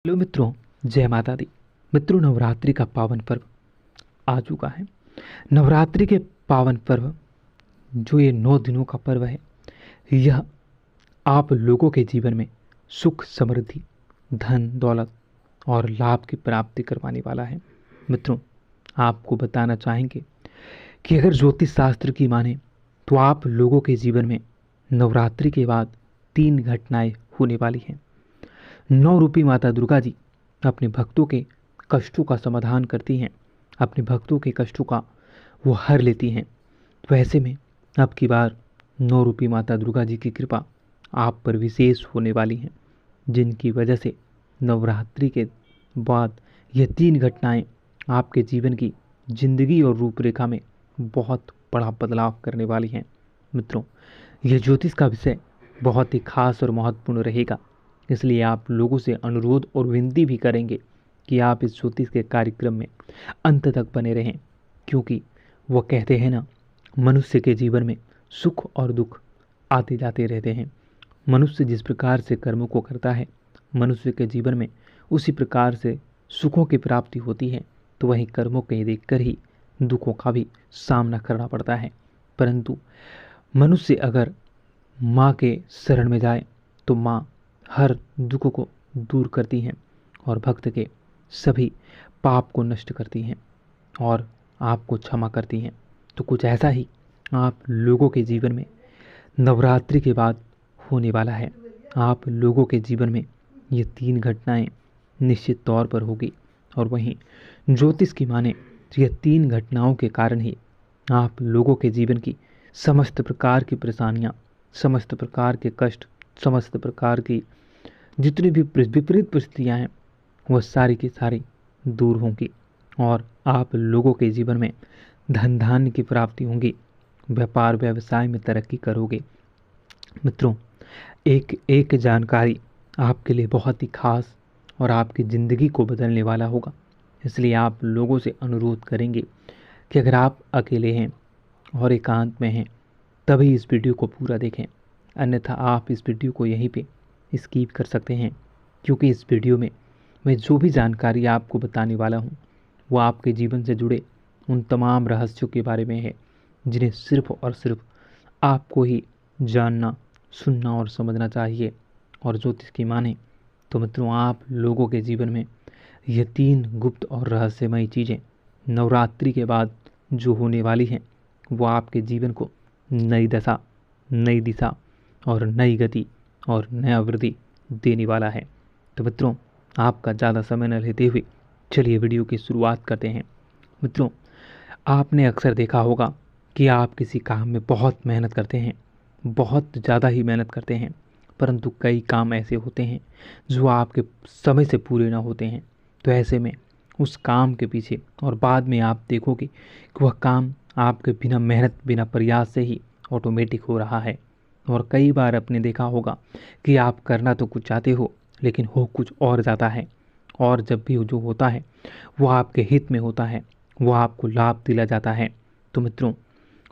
Hello मित्रों, जय माता दी। मित्रों, नवरात्रि का पावन पर्व आ चुका है। नवरात्रि के पावन पर्व जो ये 9 दिनों का पर्व है, यह आप लोगों के जीवन में सुख, समृद्धि, धन, दौलत और लाभ की प्राप्ति करवाने वाला है। मित्रों, आपको बताना चाहेंगे कि अगर ज्योतिष शास्त्र की माने तो आप लोगों के जीवन में नवरात्रि के बाद 3 घटनाएं होने वाली हैं। 9 रूपी माता दुर्गा जी अपने भक्तों के कष्टों का समाधान करती हैं, अपने भक्तों के कष्टों का वो हर लेती हैं। तो ऐसे में अब की बार 9 रूपी माता दुर्गा जी की कृपा आप पर विशेष होने वाली हैं, जिनकी वजह से नवरात्रि के बाद यह 3 घटनाएं आपके जीवन की जिंदगी और रूपरेखा में बहुत बड़ा बदलाव करने वाली हैं। मित्रों, यह ज्योतिष का विषय बहुत ही खास और महत्वपूर्ण रहेगा, इसलिए आप लोगों से अनुरोध और विनती भी करेंगे कि आप इस ज्योतिष के कार्यक्रम में अंत तक बने रहें, क्योंकि वो कहते हैं ना, मनुष्य के जीवन में सुख और दुख आते जाते रहते हैं। मनुष्य जिस प्रकार से कर्मों को करता है, मनुष्य के जीवन में उसी प्रकार से सुखों की प्राप्ति होती है। तो वहीं कर्मों के देखकर ही दुखों का भी सामना करना पड़ता है। परंतु मनुष्य अगर माँ के शरण में जाए तो माँ हर दुख को दूर करती हैं और भक्त के सभी पाप को नष्ट करती हैं और आपको क्षमा करती हैं। तो कुछ ऐसा ही आप लोगों के जीवन में नवरात्रि के बाद होने वाला है। आप लोगों के जीवन में ये 3 घटनाएं निश्चित तौर पर होगी और वहीं ज्योतिष की माने तो यह 3 घटनाओं के कारण ही आप लोगों के जीवन की समस्त प्रकार की परेशानियां, समस्त प्रकार के कष्ट, समस्त प्रकार की जितनी भी विपरीत परिस्थितियां हैं, वह सारी की सारी दूर होंगी और आप लोगों के जीवन में धन धान्य की प्राप्ति होंगी, व्यापार व्यवसाय में तरक्की करोगे। मित्रों, एक एक जानकारी आपके लिए बहुत ही खास और आपकी ज़िंदगी को बदलने वाला होगा। इसलिए आप लोगों से अनुरोध करेंगे कि अगर आप अकेले हैं और एकांत में हैं तभी इस वीडियो को पूरा देखें, अन्यथा आप इस वीडियो को यहीं पे स्किप कर सकते हैं, क्योंकि इस वीडियो में मैं जो भी जानकारी आपको बताने वाला हूँ वो आपके जीवन से जुड़े उन तमाम रहस्यों के बारे में है, जिन्हें सिर्फ और सिर्फ आपको ही जानना, सुनना और समझना चाहिए। और ज्योतिष की माने तो मित्रों, आप लोगों के जीवन में ये 3 गुप्त और रहस्यमयी चीज़ें नवरात्रि के बाद जो होने वाली हैं, वो आपके जीवन को नई दशा, नई दिशा और नई गति और नया वृद्धि देने वाला है। तो मित्रों, आपका ज़्यादा समय न लेते हुए चलिए वीडियो की शुरुआत करते हैं। मित्रों, आपने अक्सर देखा होगा कि आप किसी काम में बहुत मेहनत करते हैं, बहुत ज़्यादा ही मेहनत करते हैं, परंतु कई काम ऐसे होते हैं जो आपके समय से पूरे ना होते हैं। तो ऐसे में उस काम के पीछे और बाद में आप देखोगे कि वह काम आपके बिना मेहनत, बिना प्रयास से ही ऑटोमेटिक हो रहा है। और कई बार आपने देखा होगा कि आप करना तो कुछ चाहते हो लेकिन हो कुछ और जाता है, और जब भी जो होता है वो आपके हित में होता है, वो आपको लाभ दिला जाता है। तो मित्रों,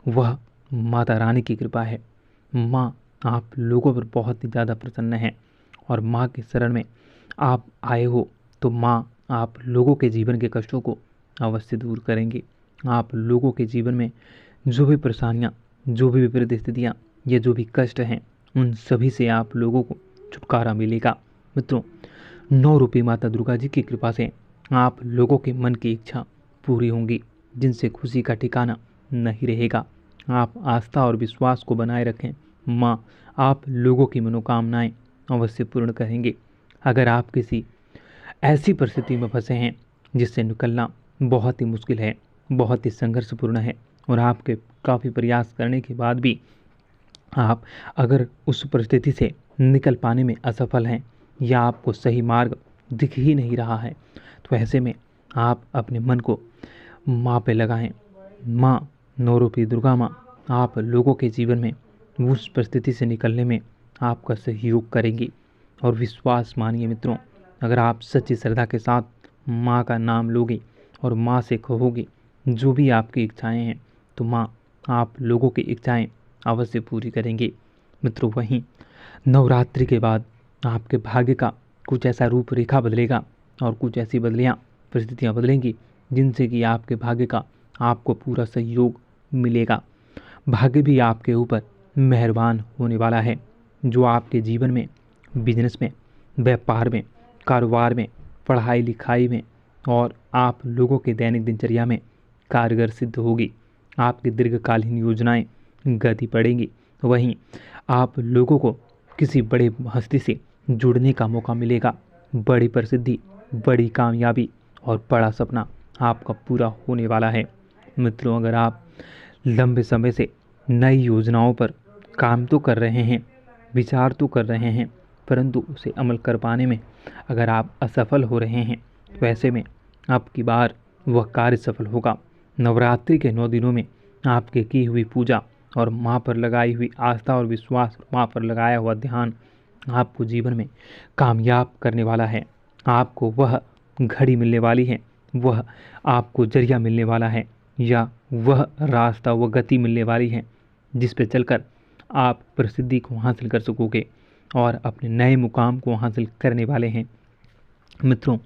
वह माता रानी की कृपा है। माँ आप लोगों पर बहुत ही ज़्यादा प्रसन्न है और माँ के शरण में आप आए हो तो माँ आप लोगों के जीवन के कष्टों को अवश्य दूर करेंगी। आप लोगों के जीवन में जो भी परेशानियाँ, जो भी विपरीत स्थितियाँ, ये जो भी कष्ट हैं, उन सभी से आप लोगों को छुटकारा मिलेगा। मित्रों, 9 रूपी माता दुर्गा जी की कृपा से आप लोगों के मन की इच्छा पूरी होंगी, जिनसे खुशी का ठिकाना नहीं रहेगा। आप आस्था और विश्वास को बनाए रखें, माँ आप लोगों की मनोकामनाएं अवश्य पूर्ण करेंगे। अगर आप किसी ऐसी परिस्थिति में फंसे हैं जिससे निकलना बहुत ही मुश्किल है, बहुत ही संघर्षपूर्ण है, और आपके काफ़ी प्रयास करने के बाद भी आप अगर उस परिस्थिति से निकल पाने में असफल हैं या आपको सही मार्ग दिख ही नहीं रहा है, तो ऐसे में आप अपने मन को माँ पे लगाएं। माँ 9 रूपी दुर्गा माँ आप लोगों के जीवन में उस परिस्थिति से निकलने में आपका सहयोग करेंगी। और विश्वास मानिए मित्रों, अगर आप सच्ची श्रद्धा के साथ माँ का नाम लोगे और माँ से कहोगे जो भी आपकी इच्छाएं हैं, तो माँ आप लोगों की इच्छाएं अवश्य पूरी करेंगी। मित्रों, वहीं नवरात्रि के बाद आपके भाग्य का कुछ ऐसा रूपरेखा बदलेगा और कुछ ऐसी परिस्थितियाँ बदलेंगी जिनसे कि आपके भाग्य का आपको पूरा सहयोग मिलेगा। भाग्य भी आपके ऊपर मेहरबान होने वाला है, जो आपके जीवन में, बिजनेस में, व्यापार में, कारोबार में, पढ़ाई लिखाई में और आप लोगों के दैनिक दिनचर्या में कारगर सिद्ध होगी। आपकी दीर्घकालीन योजनाएं गति पड़ेंगी। वहीं आप लोगों को किसी बड़े हस्ती से जुड़ने का मौका मिलेगा। बड़ी प्रसिद्धि, बड़ी कामयाबी और बड़ा सपना आपका पूरा होने वाला है। मित्रों, अगर आप लंबे समय से नई योजनाओं पर काम तो कर रहे हैं, विचार तो कर रहे हैं, परंतु उसे अमल कर पाने में अगर आप असफल हो रहे हैं, तो ऐसे में अब की बार वह कार्य सफल होगा। नवरात्रि के 9 दिनों में आपके की हुई पूजा और माँ पर लगाई हुई आस्था और विश्वास, माँ पर लगाया हुआ ध्यान आपको जीवन में कामयाब करने वाला है। आपको वह घड़ी मिलने वाली है, वह आपको जरिया मिलने वाला है, या वह रास्ता, वह गति मिलने वाली है जिस पे चलकर आप प्रसिद्धि को हासिल कर सकोगे और अपने नए मुकाम को हासिल करने वाले हैं। मित्रों,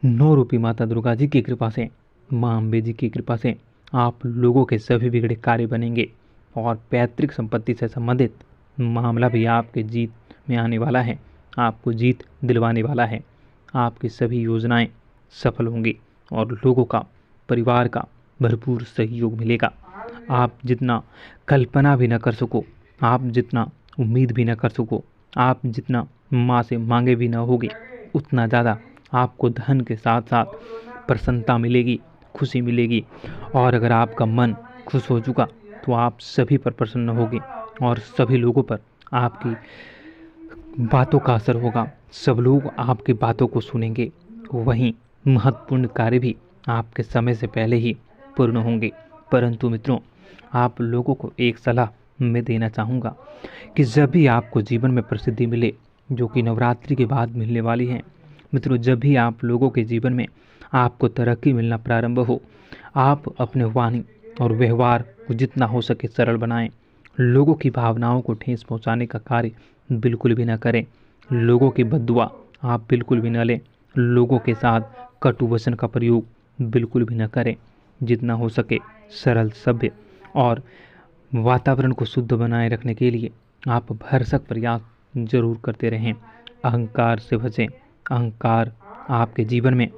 9 रूपी माता दुर्गा जी की कृपा से, माँ अम्बे जी की कृपा से आप लोगों के सभी बिगड़े कार्य बनेंगे और पैतृक संपत्ति से संबंधित मामला भी आपके जीत में आने वाला है, आपको जीत दिलवाने वाला है। आपकी सभी योजनाएं सफल होंगी और लोगों का, परिवार का भरपूर सहयोग मिलेगा। आप जितना कल्पना भी न कर सको, आप जितना उम्मीद भी न कर सको, आप जितना माँ से मांगे भी न होगे, उतना ज़्यादा आपको धन के साथ साथ प्रसन्नता मिलेगी, खुशी मिलेगी। और अगर आपका मन खुश हो चुका तो आप सभी पर प्रसन्न होगे और सभी लोगों पर आपकी बातों का असर होगा, सब लोग आपकी बातों को सुनेंगे। वहीं महत्वपूर्ण कार्य भी आपके समय से पहले ही पूर्ण होंगे। परंतु मित्रों, आप लोगों को एक सलाह मैं देना चाहूँगा कि जब भी आपको जीवन में प्रसिद्धि मिले, जो कि नवरात्रि के बाद मिलने वाली है, मित्रों, जब भी आप लोगों के जीवन में आपको तरक्की मिलना प्रारंभ हो, आप अपने वाणी और व्यवहार को जितना हो सके सरल बनाएं। लोगों की भावनाओं को ठेस पहुंचाने का कार्य बिल्कुल भी न करें। लोगों की बद्दुआ आप बिल्कुल भी न लें। लोगों के साथ कटु वचन का प्रयोग बिल्कुल भी न करें। जितना हो सके सरल, सभ्य और वातावरण को शुद्ध बनाए रखने के लिए आप भरसक प्रयास जरूर करते रहें। अहंकार से बचें। अहंकार आपके जीवन में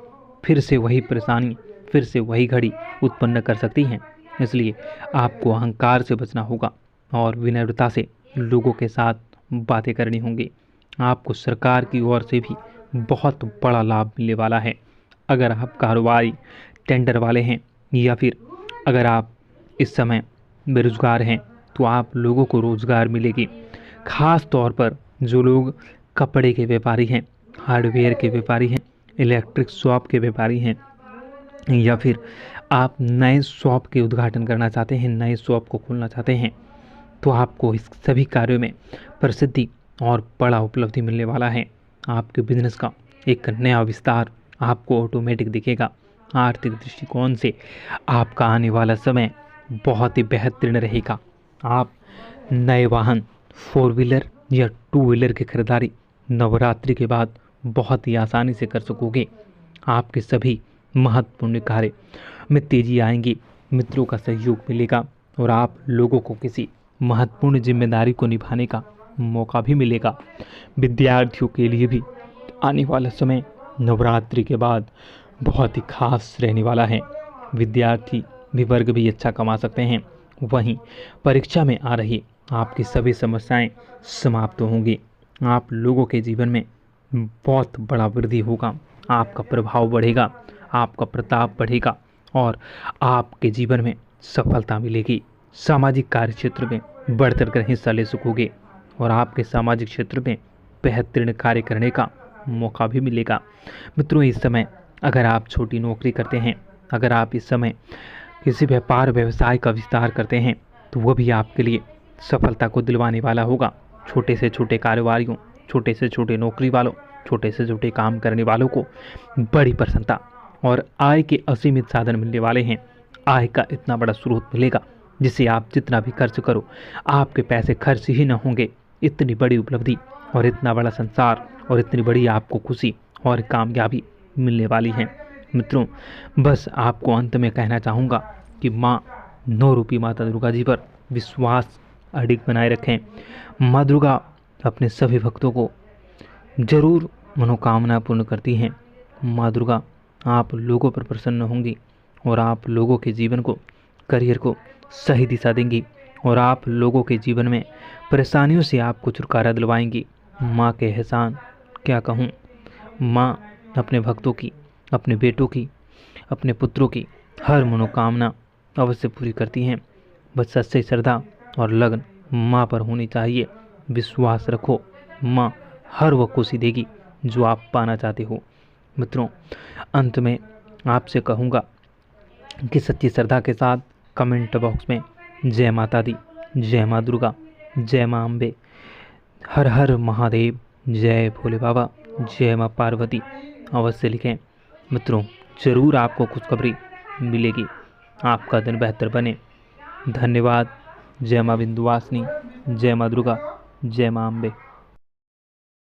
फिर से वही परेशानी, फिर से वही घड़ी उत्पन्न कर सकती हैं। इसलिए आपको अहंकार से बचना होगा और विनम्रता से लोगों के साथ बातें करनी होंगी। आपको सरकार की ओर से भी बहुत बड़ा लाभ मिलने वाला है। अगर आप कारोबारी, टेंडर वाले हैं, या फिर अगर आप इस समय बेरोजगार हैं, तो आप लोगों को रोजगार मिलेगी। खास तौर पर जो लोग कपड़े के व्यापारी हैं, हार्डवेयर के व्यापारी हैं, इलेक्ट्रिक शॉप के व्यापारी हैं, या फिर आप नए शॉप के उद्घाटन करना चाहते हैं, नए शॉप को खोलना चाहते हैं, तो आपको इस सभी कार्यों में प्रसिद्धि और बड़ा उपलब्धि मिलने वाला है। आपके बिजनेस का एक नया विस्तार आपको ऑटोमेटिक दिखेगा। आर्थिक दृष्टिकोण से आपका आने वाला समय बहुत ही बेहतरीन रहेगा। आप नए वाहन, 4 व्हीलर या 2 व्हीलर की खरीदारी नवरात्रि के बाद बहुत ही आसानी से कर सकोगे। आपके सभी महत्वपूर्ण कार्य में तेजी आएंगी, मित्रों का सहयोग मिलेगा और आप लोगों को किसी महत्वपूर्ण जिम्मेदारी को निभाने का मौका भी मिलेगा। विद्यार्थियों के लिए भी आने वाला समय नवरात्रि के बाद बहुत ही खास रहने वाला है। विद्यार्थी भी वर्ग भी अच्छा कमा सकते हैं। वहीं परीक्षा में आ रही आपकी सभी समस्याएं समाप्त होंगी। आप लोगों के जीवन में बहुत बड़ा वृद्धि होगा। आपका प्रभाव बढ़ेगा, आपका प्रताप बढ़ेगा और आपके जीवन में सफलता मिलेगी। सामाजिक कार्य क्षेत्र में बढ़ चढ़कर हिस्सा ले सकोगे और आपके सामाजिक क्षेत्र में बेहतरीन कार्य करने का मौका भी मिलेगा। मित्रों, इस समय अगर आप छोटी नौकरी करते हैं, अगर आप इस समय किसी व्यापार व्यवसाय का विस्तार करते हैं, तो वह भी आपके लिए सफलता को दिलवाने वाला होगा। छोटे से छोटे कारोबारियों, छोटे से छोटे नौकरी वालों, छोटे से छोटे काम करने वालों को बड़ी प्रसन्नता और आय के असीमित साधन मिलने वाले हैं। आय का इतना बड़ा स्रोत मिलेगा जिसे आप जितना भी खर्च करो, आपके पैसे खर्च ही न होंगे। इतनी बड़ी उपलब्धि और इतना बड़ा संसार और इतनी बड़ी आपको खुशी और कामयाबी मिलने वाली है। मित्रों, बस आपको अंत में कहना चाहूँगा कि माँ 9 रूपी माता दुर्गा जी पर विश्वास अडिग बनाए रखें। माँ दुर्गा अपने सभी भक्तों को जरूर मनोकामना पूर्ण करती हैं। माँ दुर्गा आप लोगों पर प्रसन्न होंगी और आप लोगों के जीवन को, करियर को सही दिशा देंगी और आप लोगों के जीवन में परेशानियों से आपको छुटकारा दिलवाएंगी। माँ के एहसान क्या कहूँ। माँ अपने भक्तों की, अपने बेटों की, अपने पुत्रों की हर मनोकामना अवश्य पूरी करती हैं। बस सच्ची श्रद्धा और लगन माँ पर होनी चाहिए। विश्वास रखो, माँ हर वो खुशी देगी जो आप पाना चाहते हो। मित्रों, अंत में आपसे कहूँगा कि सच्ची श्रद्धा के साथ कमेंट बॉक्स में जय माता दी, जय माँ दुर्गा, जय माँ अम्बे, हर हर महादेव, जय भोले बाबा, जय माँ पार्वती अवश्य लिखें। मित्रों, ज़रूर आपको खुशखबरी मिलेगी। आपका दिन बेहतर बने। धन्यवाद। जय माँ विंध्यवासिनी, जय माँ दुर्गा, जय माँ अम्बे।